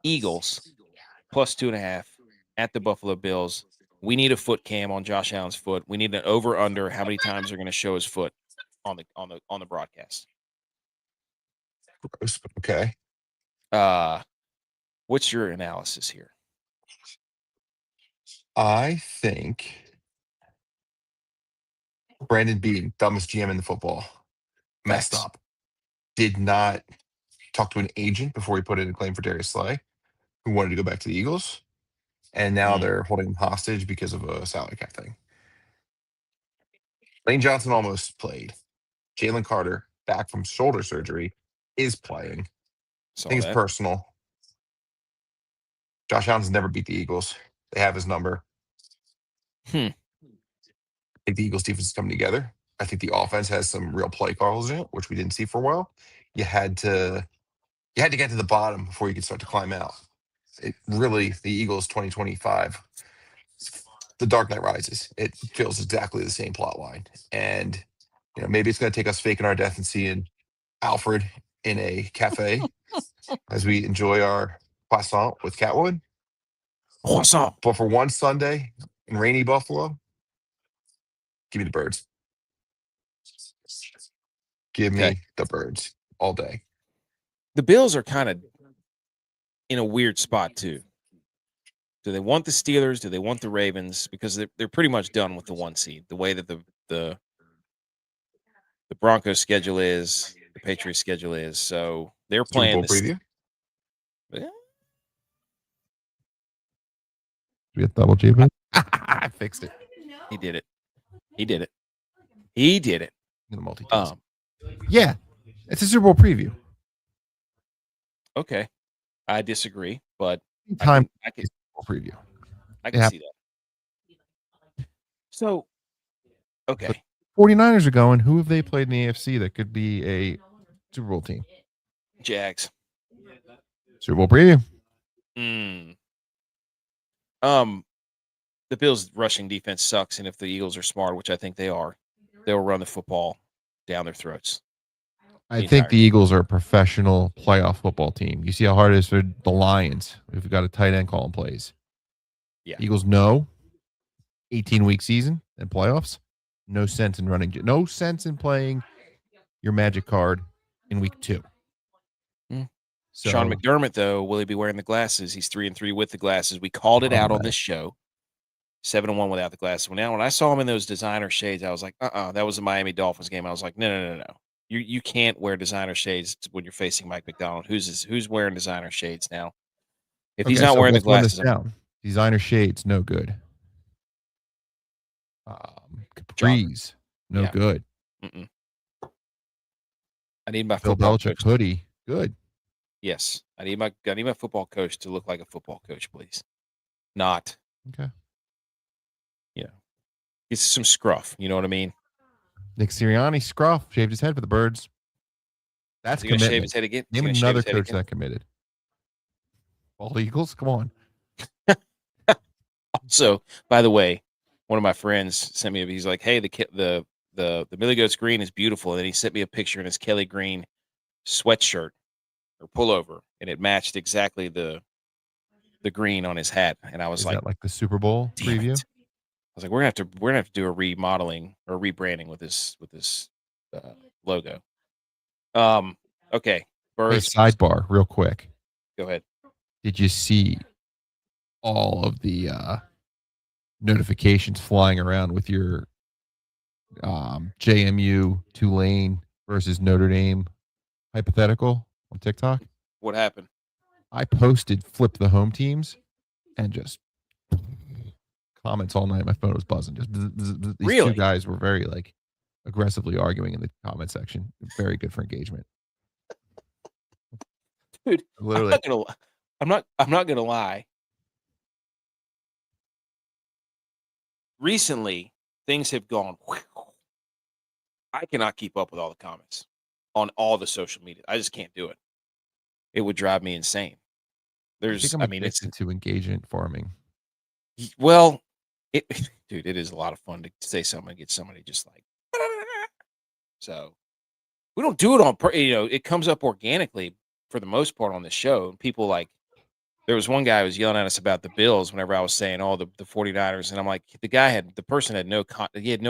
Eagles plus 2.5 at the Buffalo Bills. We need a foot cam on Josh Allen's foot. We need an over under how many times they're going to show his foot on the broadcast. Gross, but okay. What's your analysis here? I think Brandon Beane, dumbest GM in the football, messed up. Did not talk to an agent before he put in a claim for Darius Slay, who wanted to go back to the Eagles. And now they're holding him hostage because of a salary cap thing. Lane Johnson almost played. Jalen Carter, back from shoulder surgery, is playing. I think it's personal. Josh Allen's never beat the Eagles. They have his number. I think the Eagles defense is coming together. I think the offense has some real play calls in it, which we didn't see for a while. You had to get to the bottom before you could start to climb out. The Eagles 2025, The Dark Knight Rises. It feels exactly the same plot line. And maybe it's going to take us faking our death and seeing Alfred in a cafe as we enjoy our croissant with Catwood. Croissant. But for one Sunday in rainy Buffalo, give me the birds. Give me the birds all day. The Bills are kind of in a weird spot too. Do they want the Steelers? Do they want the Ravens? Because they're pretty much done with the 1 seed. The way that the Broncos schedule is, the Patriots schedule is. So they're playing Super Bowl preview. We have double JBonez. I fixed it. He did it. He did it. He did it. I'm gonna multitask. Yeah, it's a Super Bowl preview. Okay, I disagree, but Time I can Super Bowl preview. I can see that. So, okay. 49ers are going. Who have they played in the AFC that could be a Super Bowl team? Jags. Super Bowl preview. The Bills' rushing defense sucks, and if the Eagles are smart, which I think they are, they'll run the football down their throats. I think the Eagles are a professional playoff football team. You see how hard it is for the Lions if you've got a tight end calling plays. Yeah. Eagles know 18-week season and playoffs. No sense in running. No sense in playing your magic card in week 2. So, Sean McDermott, though, will he be wearing the glasses? He's 3-3 with the glasses. We called it out on this show. 7-1 without the glasses. Well, now when I saw him in those designer shades, I was like, that was the Miami Dolphins game. I was like, no. You can't wear designer shades when you're facing Mike McDonald. Who's wearing designer shades now? If he's not wearing the glasses, designer shades, no good. Capris, no good. Mm-mm. I need my Bill football Belichick coach. Hoodie, good. Yes, I need my football coach to look like a football coach, please. Not okay. It's some scruff. You know what I mean? Nick Sirianni scruff shaved his head for the Birds. That's commitment. Shave his head again? Name another coach that committed. Bald Eagles, come on. Also, by the way, one of my friends sent me. He's like, "Hey, the Millie Goats green is beautiful," and then he sent me a picture in his Kelly green sweatshirt or pullover, and it matched exactly the green on his hat. And I was like, "Is that like the Super Bowl preview?" I was like, we're gonna have to do a remodeling or rebranding with this logo. Okay. Birds. Hey, sidebar, real quick. Go ahead. Did you see all of the notifications flying around with your JMU Tulane versus Notre Dame hypothetical on TikTok? What happened? I posted flip the home teams and just comments all night. My phone was buzzing. Just these two guys were very aggressively arguing in the comment section. Very good for engagement. Dude, literally, I'm not gonna lie. Recently, things have gone. I cannot keep up with all the comments on all the social media. I just can't do it. It would drive me insane. It's to engagement farming. Well, dude, it is a lot of fun to say something and get somebody just like. So, we don't do it on. It comes up organically for the most part on the show. And people there was one guy who was yelling at us about the Bills whenever I was saying, the 49ers. And I'm like, the person had no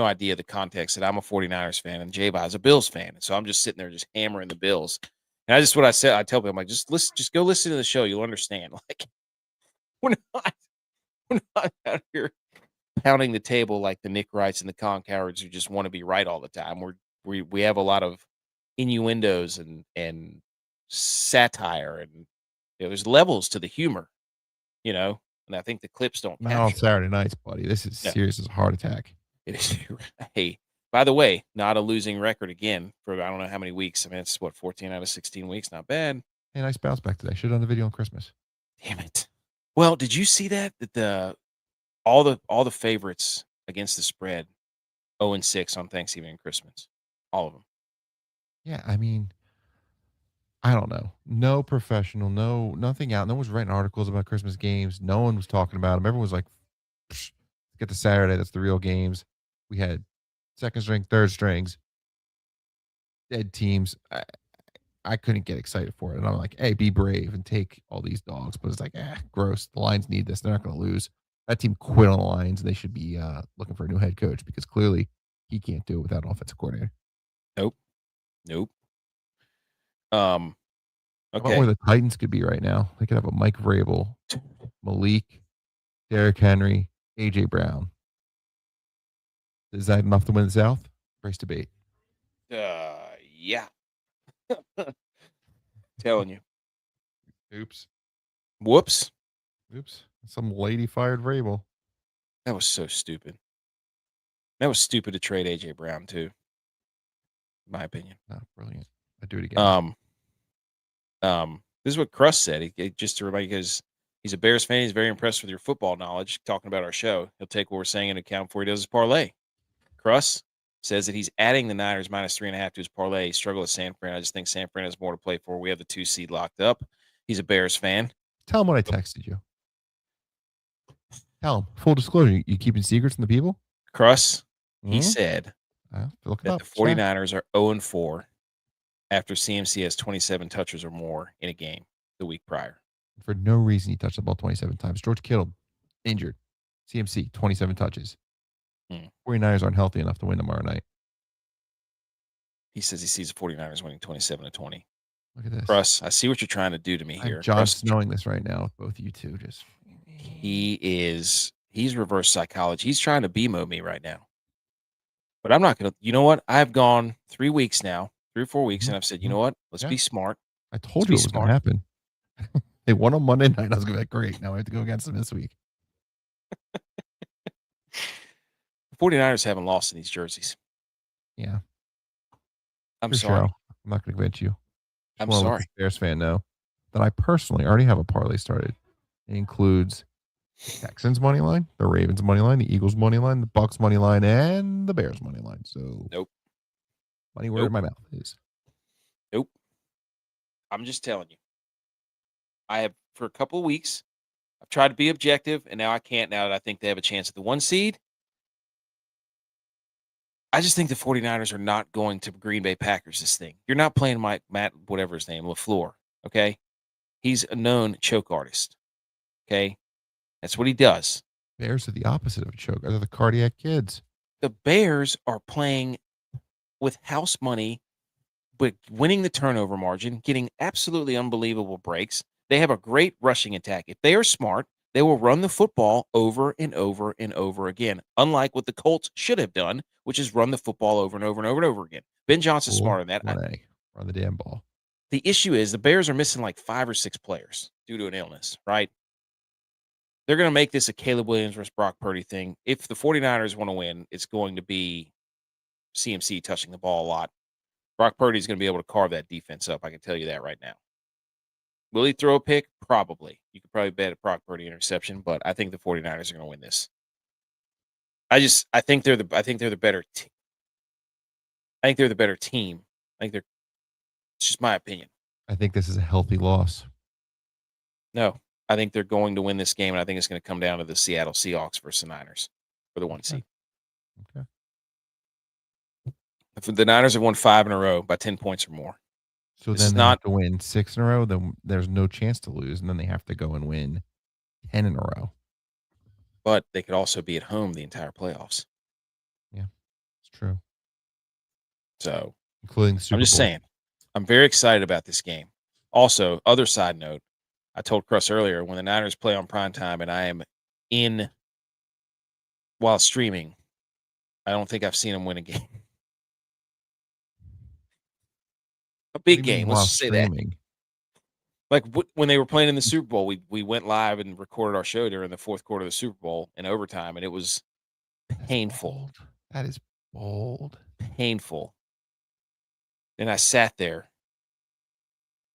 idea the context that I'm a 49ers fan and JBonez is a Bills fan. And so I'm just sitting there just hammering the Bills. And what I said, I tell people, I'm like, just go listen to the show. You'll understand. Like, we're not out here pounding the table like the Nick Wrights and the Con Cowards who just want to be right all the time. We have a lot of innuendos and satire, and there's levels to the humor, and I think the clips don't not on Saturday nights, buddy. This is serious as a heart attack. It is. Hey, by the way, not a losing record again for I don't know how many weeks. I mean, it's 14 out of 16 weeks. Not bad. Hey, nice bounce back today. Should have done the video on Christmas. Damn it. Well, did you see that all the favorites against the spread 0-6 on Thanksgiving and Christmas? All of them. Yeah, I mean, I don't know. No professional, nothing out. No one was writing articles about Christmas games. No one was talking about them. Everyone was like, get to Saturday. That's the real games. We had second string, third strings, dead teams. I couldn't get excited for it. And I'm like, hey, be brave and take all these dogs. But it's like, gross. The Lions need this. They're not going to lose. That team quit on the Lions, and they should be looking for a new head coach because clearly he can't do it without an offensive coordinator. Nope. Okay. About where the Titans could be right now. They could have a Mike Vrabel, Malik, Derrick Henry, AJ Brown. Is that enough to win the South? Race debate. Yeah. Telling you. Oops. Whoops. Oops. Some lady fired Vrabel. That was so stupid. That was stupid to trade AJ Brown too, in my opinion. Not brilliant. I'd do it again. This is what Cruss said. Just to remind you, because he's a Bears fan, he's very impressed with your football knowledge. Talking about our show, he'll take what we're saying into account before he does his parlay. Cruss says that he's adding the Niners -3.5 to his parlay. He struggled with San Fran. I just think San Fran has more to play for. We have the 2 seed locked up. He's a Bears fan. Tell him what I texted you. Tell him. Full disclosure. You keeping secrets from the people? Cruss, he said look it that up. the 49ers are 0-4 after CMC has 27 touches or more in a game the week prior. For no reason, he touched the ball 27 times. George Kittle, injured. CMC, 27 touches. 49ers aren't healthy enough to win tomorrow night. He says he sees the 49ers winning 27-20. Look at this. Russ, I see what you're trying to do to me here. I'm Jon Snowing this right now with both you two. He's reverse psychology. He's trying to BMO me right now. But I'm not going to, you know what? I've gone 3 weeks now, 3 or 4 weeks, and I've said, you know what? Let's be smart. I told you it was going to happen. They won on Monday night. I was going to be like, great. Now I have to go against them this week. The 49ers haven't lost in these jerseys. Yeah. I'm sorry. Sure. I'm not going to convince you. I'm sorry. Bears fan know that I personally already have a parlay started. It includes Texans money line, the Ravens money line, the Eagles money line, the Bucks money line, and the Bears money line. So nope. Money where my mouth is. Nope. I'm just telling you. I have for a couple of weeks. I've tried to be objective, and now I can't. Now that I think they have a chance at the 1 seed. I just think the 49ers are not going to Green Bay Packers this thing. You're not playing Matt, whatever his name, LaFleur, okay? He's a known choke artist, okay? That's what he does. Bears are the opposite of a choke. They're the cardiac kids. The Bears are playing with house money, but winning the turnover margin, getting absolutely unbelievable breaks. They have a great rushing attack. If they are smart, they will run the football over and over and over again, unlike what the Colts should have done, which is run the football over and over and over and over again. Ben Johnson's smarter than that. Run the damn ball. The issue is the Bears are missing like 5 or 6 players due to an illness, right? They're going to make this a Caleb Williams versus Brock Purdy thing. If the 49ers want to win, it's going to be CMC touching the ball a lot. Brock Purdy is going to be able to carve that defense up. I can tell you that right now. Will he throw a pick? Probably. You could probably bet a Brock Purdy interception, but I think the 49ers are going to win this. I think they're the better team. I think they're the better team. It's just my opinion. I think this is a healthy loss. No, I think they're going to win this game, and I think it's going to come down to the Seattle Seahawks versus the Niners for the 1 seed. Okay. If the Niners have won 5 in a row by 10 points or more. So then they have to win 6 in a row, then there's no chance to lose, and then they have to go and win 10 in a row. But they could also be at home the entire playoffs. Yeah, it's true. So, including the Super Bowl. I'm just saying, I'm very excited about this game. Also, other side note, I told Cruss earlier, when the Niners play on primetime and I am in while streaming, I don't think I've seen them win a game. A big game, let's just say that. Like when they were playing in the Super Bowl, we went live and recorded our show during the 4th quarter of the Super Bowl in overtime, and it was painful. That is bold. Painful. And I sat there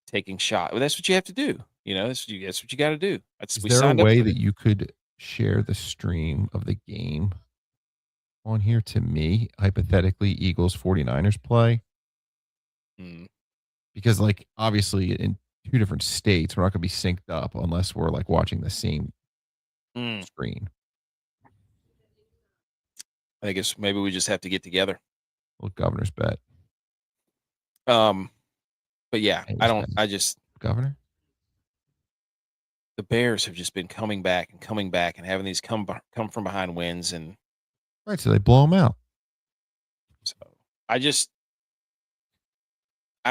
taking shots. Well, that's what you have to do. You know, that's what you got to do. Is there a way that you could share the stream of the game on here to me, hypothetically, Eagles 49ers play? Because, like, obviously in 2 different states, we're not going to be synced up unless we're, like, watching the same screen. I guess maybe we just have to get together. Well, governor's bet. But yeah, Governor? The Bears have just been coming back and having these come from behind wins. And right, so they blow them out. So I don't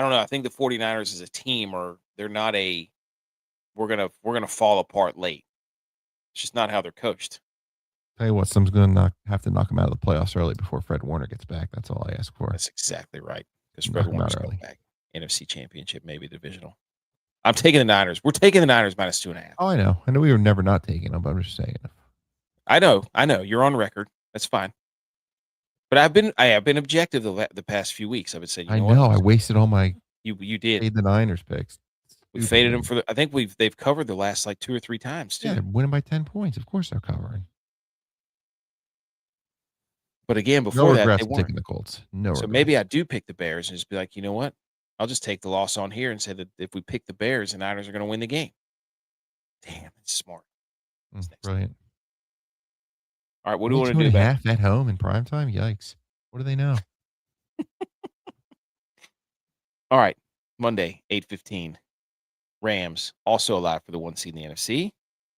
know. I think the 49ers as a team they're not we're gonna fall apart late. It's just not how they're coached. Tell you what, someone's gonna have to knock them out of the playoffs early before Fred Warner gets back. That's all I ask for. That's exactly right. Because Fred Warner's coming back. NFC Championship, maybe divisional. I'm taking the Niners. We're taking the Niners minus 2.5. Oh, I know. I know we were never not taking them, but I'm just saying. I know. You're on record. That's fine. But I have been objective the past few weeks. I've been saying, I know. I wasted all my you did. fade the Niners picks. We faded them for I think they've covered the last like 2 or 3 times too. Yeah, they're winning by 10 points. Of course they're covering. But again, before that, they weren't. Taking the Colts. No So regrets. maybe I do pick the Bears and just be like, you know what? I'll just take the loss on here and say that if we pick the Bears, the Niners are going to win the game. Damn, that's smart. Brilliant. All right, what do you want to do? 2.5 at home in primetime? Yikes. What do they know? All right, Monday, 8:15. Rams, also alive for the 1 seed in the NFC.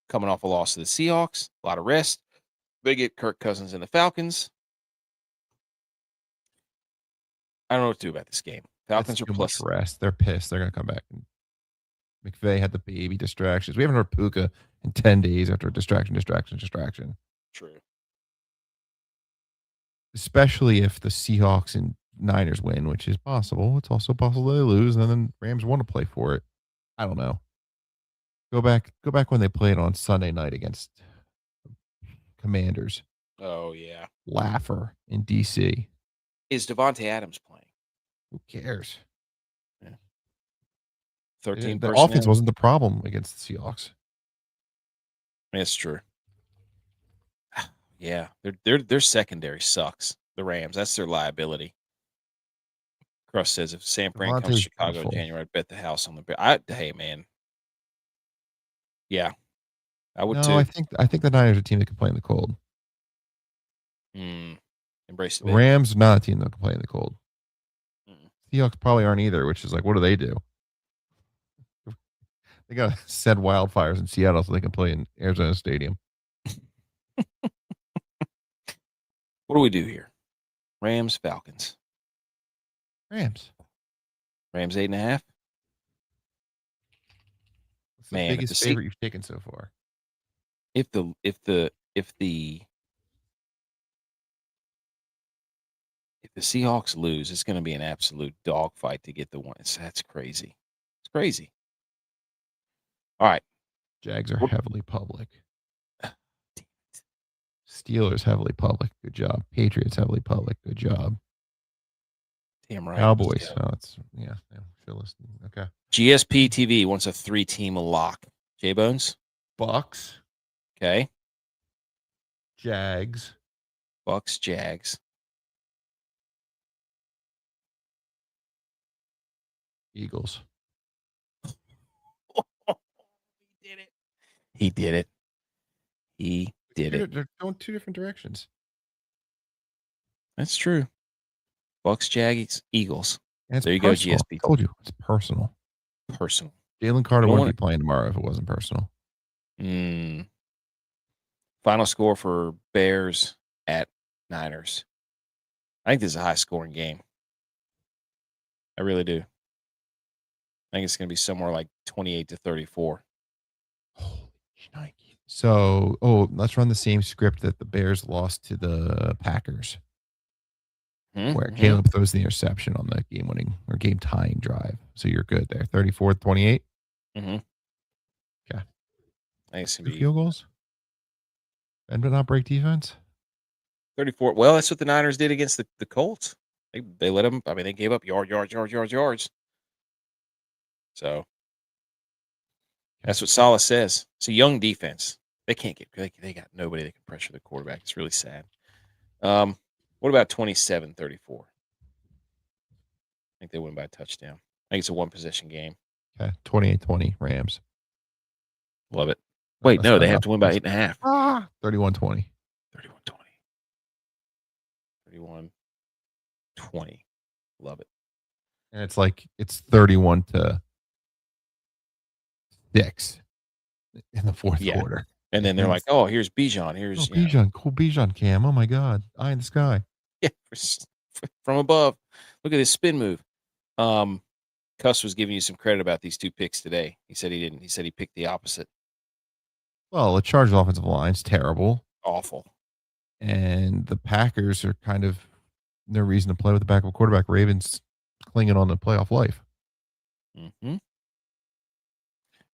Coming off a loss to the Seahawks. A lot of rest. They get Kirk Cousins and the Falcons. I don't know what to do about this game. Falcons are plus rest. They're pissed. They're going to come back. McVay had the baby distractions. We haven't heard Puka in 10 days after distraction. True. Especially if the Seahawks and Niners win, which is possible. It's also possible they lose, and then Rams want to play for it. I don't know. Go back when they played on Sunday night against Commanders. Oh, yeah. Laugher in D.C. Is Devontae Adams playing? Who cares? Yeah. 13 The offense wasn't the problem against the Seahawks. That's true. Yeah, their secondary sucks. The Rams, that's their liability. Crush says if Sam Fran comes to Chicago in January, I'd bet the house on the. Hey man, yeah, I would too. I think the Niners are a team that can play in the cold. Embrace the Rams, not a team that can play in the cold. Seahawks probably aren't either, which is like, what do? They got to set wildfires in Seattle so they can play in Arizona Stadium. What do we do here? Rams, Falcons. Rams 8.5. What's the biggest favorite you've taken so far? If the Seahawks lose, it's going to be an absolute dogfight to get the one. That's crazy. It's crazy. All right. Jags are heavily public. Steelers heavily public. Good job. Patriots heavily public. Good job. Damn right. Cowboys. Oh, okay. GSP TV wants a 3-team lock. JBonez. Bucks. Okay. Jags. Bucks. Jags. Eagles. He did it. They're going 2 different directions. That's true. Bucks, Jags, Eagles. And there you personal. go, GSP. I told you, it's personal. Jalen Carter wouldn't be playing tomorrow if it wasn't personal. Final score for Bears at Niners. I think this is a high-scoring game. I really do. I think it's going to be somewhere like 28-34. Holy shnikes. So, let's run the same script that the Bears lost to the Packers, where Caleb throws the interception on the game-winning or game-tying drive. So you're good there. 34-28? Mm-hmm. Okay. I think it's going to be field goals? And but not break defense? 34. Well, that's what the Niners did against the Colts. They let them, they gave up yards. So that's what Salah says. It's a young defense. They can't get. They got nobody that can pressure the quarterback. It's really sad. What about 27-34? I think they win by a touchdown. I think it's a one-possession game. Okay, 28-20 Rams. Love it. Wait, no, they have to win by 8.5. 31-20. 31-20. Love it. And it's 31-6 in the fourth quarter. And then they're like, "Oh, here's Bijan. Here's Bijan, cool Bijan cam. Oh my God, eye in the sky." Yeah, from above. Look at this spin move. Cuss was giving you some credit about these 2 picks today. He said he didn't. He said he picked the opposite. Well, the Chargers' offensive line's terrible, awful, and the Packers are kind of no reason to play with the backup quarterback. Ravens clinging on the playoff life. Mm-hmm.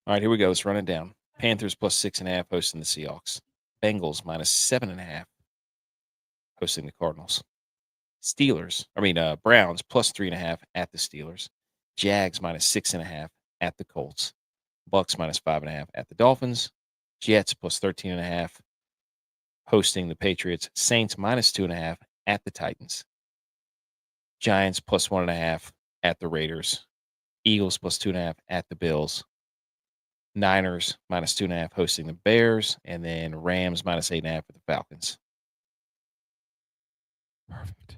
All right, here we go. Let's run it down. Panthers plus 6.5 hosting the Seahawks. Bengals minus 7.5 hosting the Cardinals. Browns plus 3.5 at the Steelers. Jags minus 6.5 at the Colts. Bucks minus 5.5 at the Dolphins. Jets plus 13.5 hosting the Patriots. Saints minus 2.5 at the Titans. Giants plus 1.5 at the Raiders. Eagles plus 2.5 at the Bills. Niners minus 2.5 hosting the Bears, and then Rams minus 8.5 at the Falcons. Perfect.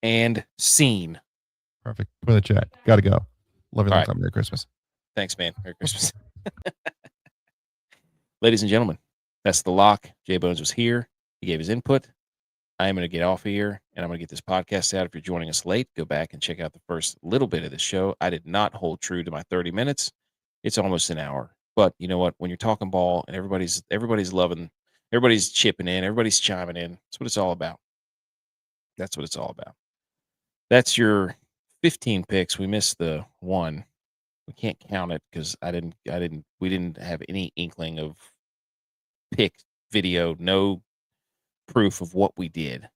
And scene. Perfect. Put in the chat. Got to go. Love you All long right. time. Merry Christmas. Thanks, man. Merry Christmas. Ladies and gentlemen, that's the lock. JBonez was here. He gave his input. I am going to get off of here, and I'm going to get this podcast out. If you're joining us late, go back and check out the first little bit of the show. I did not hold true to my 30 minutes. It's almost an hour. But you know what? When you're talking ball and everybody's loving, everybody's chipping in, everybody's chiming in, that's what it's all about. That's what it's all about. That's your 15 picks. We missed the one. We can't count it because we didn't have any inkling of pick video, no proof of what we did.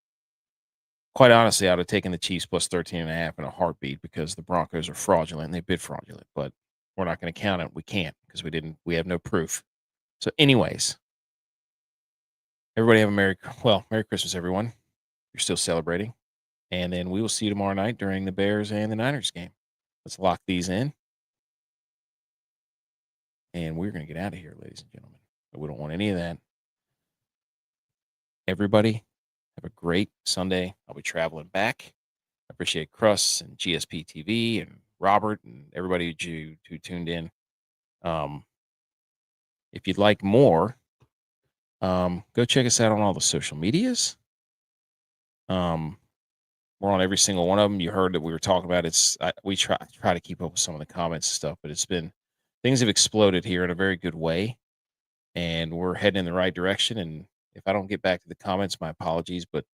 Quite honestly, I'd have taken the Chiefs plus 13.5 in a heartbeat because the Broncos are fraudulent and they've been fraudulent, but we're not going to count it. We can't because we have no proof. So anyways, everybody have a Merry Christmas, everyone. You're still celebrating. And then we will see you tomorrow night during the Bears and the Niners game. Let's lock these in. And we're going to get out of here, ladies and gentlemen. We don't want any of that. Everybody, have a great Sunday. I'll be traveling back. I appreciate Cruss and GSP TV and Robert and everybody who tuned in. If you'd like more, go check us out on all the social medias. We're on every single one of them. You heard that we were talking about we try to keep up with some of the comments and stuff, but things have exploded here in a very good way, and we're heading in the right direction. And if I don't get back to the comments, my apologies, but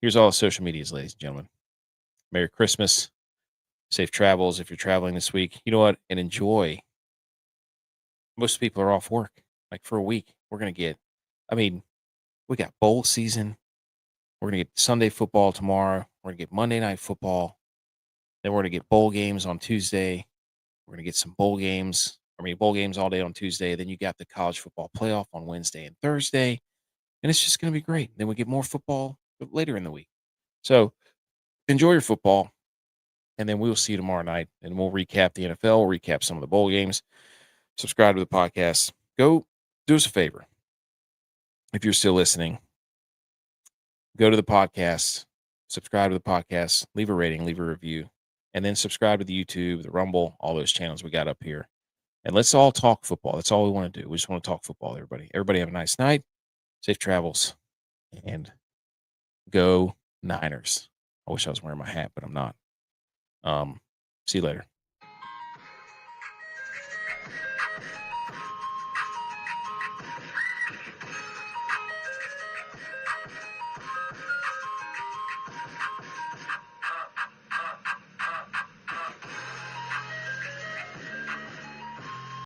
here's all the social medias, ladies and gentlemen. Merry Christmas. Safe travels if you're traveling this week. You know what? And enjoy. Most people are off work, like for a week. We got bowl season. We're going to get Sunday football tomorrow. We're going to get Monday night football. Then we're going to get bowl games on Tuesday. We're going to get some bowl games all day on Tuesday. Then you got the college football playoff on Wednesday and Thursday. And it's just going to be great. Then we get more football later in the week. So enjoy your football. And then we will see you tomorrow night. And we'll recap the NFL. We'll recap some of the bowl games. Subscribe to the podcast. Go do us a favor. If you're still listening, go to the podcast, subscribe to the podcast, leave a rating, leave a review, and then subscribe to the YouTube, the Rumble, all those channels we got up here. And let's all talk football. That's all we want to do. We just want to talk football, everybody. Everybody have a nice night, safe travels, and go Niners. I wish I was wearing my hat, but I'm not. See you later.